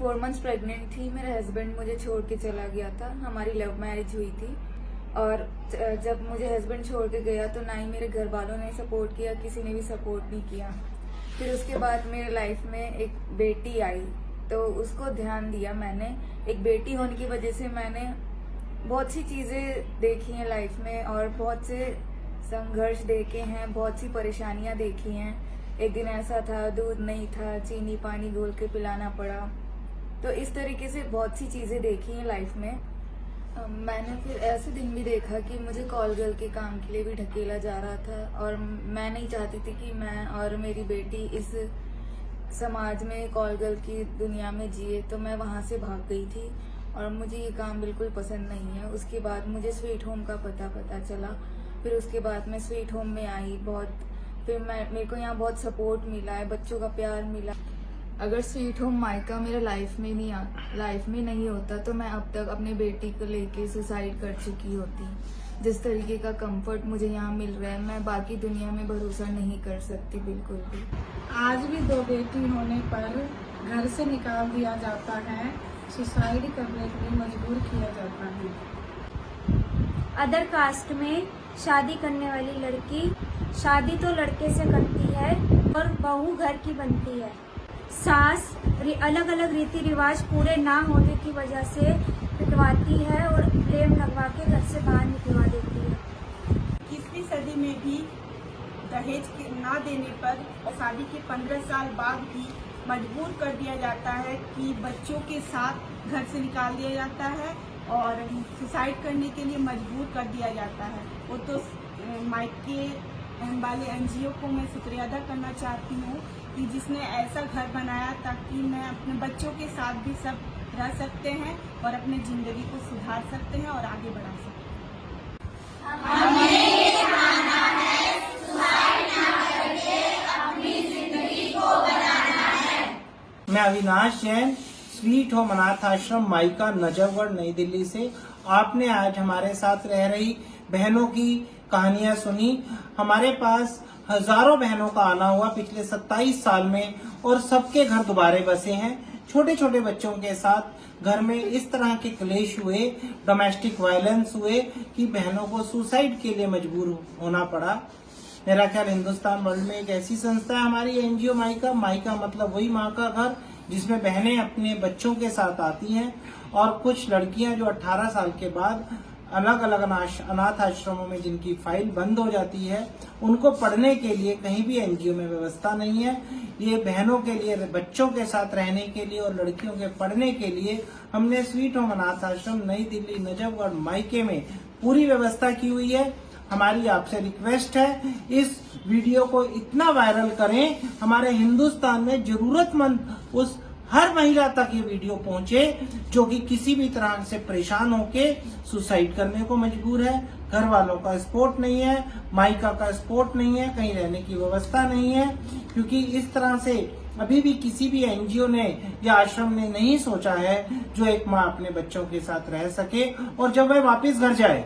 4 months pregnant थी। मेरा husband मुझे छोड़ के चला गया था। हमारी लव मैरिज हुई थी और जब मुझे हस्बैंड छोड़ के गया तो ना ही मेरे घर वालों ने सपोर्ट किया, किसी ने भी सपोर्ट नहीं किया। फिर उसके बाद मेरे लाइफ में एक बेटी आई तो उसको ध्यान दिया मैंने। एक बेटी होने की वजह से मैंने बहुत सी चीज़ें देखी हैं लाइफ में और बहुत से संघर्ष देखे हैं, बहुत सी परेशानियां देखी हैं। एक दिन ऐसा था, दूध नहीं था, चीनी पानी घोल के पिलाना पड़ा। तो इस तरीके से बहुत सी चीज़ें देखी हैं लाइफ में। मैंने फिर ऐसे दिन भी देखा कि मुझे कॉल गर्ल के काम के लिए भी ढकेला जा रहा था और मैं नहीं चाहती थी कि मैं और मेरी बेटी इस समाज में कॉल गर्ल की दुनिया में जिए। तो मैं वहाँ से भाग गई थी और मुझे ये काम बिल्कुल पसंद नहीं है। उसके बाद मुझे स्वीट होम का पता चला। फिर उसके बाद मैं स्वीट होम में आई। फिर मेरे को यहाँ बहुत सपोर्ट मिला है, बच्चों का प्यार मिला। अगर स्वीट होम मायका मेरे लाइफ में नहीं होता तो मैं अब तक अपनी बेटी को लेके सुसाइड कर चुकी होती। जिस तरीके का कंफर्ट मुझे यहाँ मिल रहा है, मैं बाकी दुनिया में भरोसा नहीं कर सकती बिल्कुल भी। आज भी 2 बेटी होने पर घर से निकाल दिया जाता है, सुसाइड करने के लिए मजबूर किया जाता है। अदर कास्ट में शादी करने वाली लड़की शादी तो लड़के से करती है और बहू घर की बनती है। सास अलग अलग रीति रिवाज पूरे ना होने की वजह से पिटवाती है और ब्लेम लगवा के घर से बाहर निकलवा देती है। 21वीं सदी में भी दहेज ना देने पर और शादी के 15 साल बाद भी मजबूर कर दिया जाता है कि बच्चों के साथ घर से निकाल दिया जाता है और सुसाइड करने के लिए मजबूर कर दिया जाता है। वो तो मायके वाले एनजीओ को मैं शुक्रिया अदा करना चाहती हूँ कि जिसने ऐसा घर बनाया ताकि मैं अपने बच्चों के साथ भी सब रह सकते हैं और अपने जिंदगी को सुधार सकते हैं और आगे बढ़ा सकते हैं। हमें ये खाना है, सुसाइड ना करके अपनी जिंदगी को बनाना है। मैं अविनाश जैन, स्वीट होम अनाथ आश्रम मायका नजफगढ़ नई दिल्ली से। आपने आज हमारे साथ रह रही बहनों की कहानियां सुनी। हमारे पास हजारों बहनों का आना हुआ पिछले 27 साल में और सबके घर दोबारे बसे हैं। छोटे छोटे बच्चों के साथ घर में इस तरह के क्लेश हुए, डोमेस्टिक वायलेंस हुए कि बहनों को सुसाइड के लिए मजबूर होना पड़ा। मेरा ख्याल हिंदुस्तान वर्ल्ड में एक ऐसी संस्था है हमारी एनजीओ मायका। मायका मतलब वही माँ का घर, जिसमें बहनें अपने बच्चों के साथ आती हैं और कुछ लड़कियां जो 18 साल के बाद अलग अलग अनाथ आश्रमों में जिनकी फाइल बंद हो जाती है, उनको पढ़ने के लिए कहीं भी एनजीओ में व्यवस्था नहीं है। ये बहनों के लिए, बच्चों के साथ रहने के लिए और लड़कियों के पढ़ने के लिए हमने स्वीट होम अनाथ आश्रम नई दिल्ली नजफगढ़ मायके में पूरी व्यवस्था की हुई है। हमारी आपसे रिक्वेस्ट है, इस वीडियो को इतना वायरल करें, हमारे हिंदुस्तान में जरूरतमंद उस हर महिला तक ये वीडियो पहुंचे जो कि किसी भी तरह से परेशान होके सुसाइड करने को मजबूर है। घर वालों का सपोर्ट नहीं है, मायका का सपोर्ट नहीं है, कहीं रहने की व्यवस्था नहीं है, क्योंकि इस तरह से अभी भी किसी भी एनजीओ ने या आश्रम ने नहीं सोचा है जो एक माँ अपने बच्चों के साथ रह सके और जब वह वापस घर जाए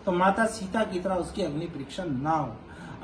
तो माता सीता की तरह उसकी अग्नि परीक्षा ना हो।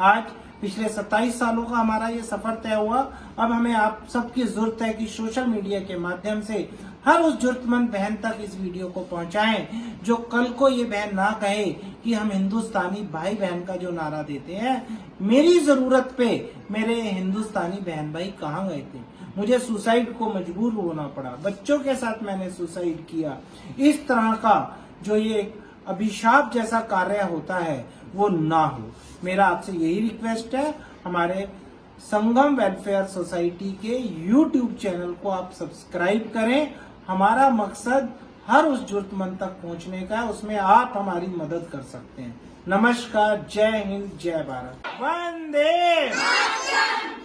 आज पिछले 27 सालों का हमारा ये सफर तय हुआ। अब हमें आप सबकी जरूरत है कि सोशल मीडिया के माध्यम से हर उस जरूरतमंद बहन तक इस वीडियो को पहुंचाएं जो कल को ये बहन ना कहे कि हम हिंदुस्तानी भाई बहन का जो नारा देते हैं, मेरी जरूरत पे मेरे हिंदुस्तानी बहन भाई कहाँ गए थे, मुझे सुसाइड को मजबूर होना पड़ा, बच्चों के साथ मैंने सुसाइड किया। इस तरह का जो ये अभिशाप जैसा कार्य होता है वो ना हो। मेरा आपसे यही रिक्वेस्ट है, हमारे संगम वेलफेयर सोसाइटी के YouTube चैनल को आप सब्सक्राइब करें। हमारा मकसद हर उस जरूरतमंद तक पहुंचने का है, उसमें आप हमारी मदद कर सकते हैं। नमस्कार, जय हिंद, जय भारत, वंदे मातरम।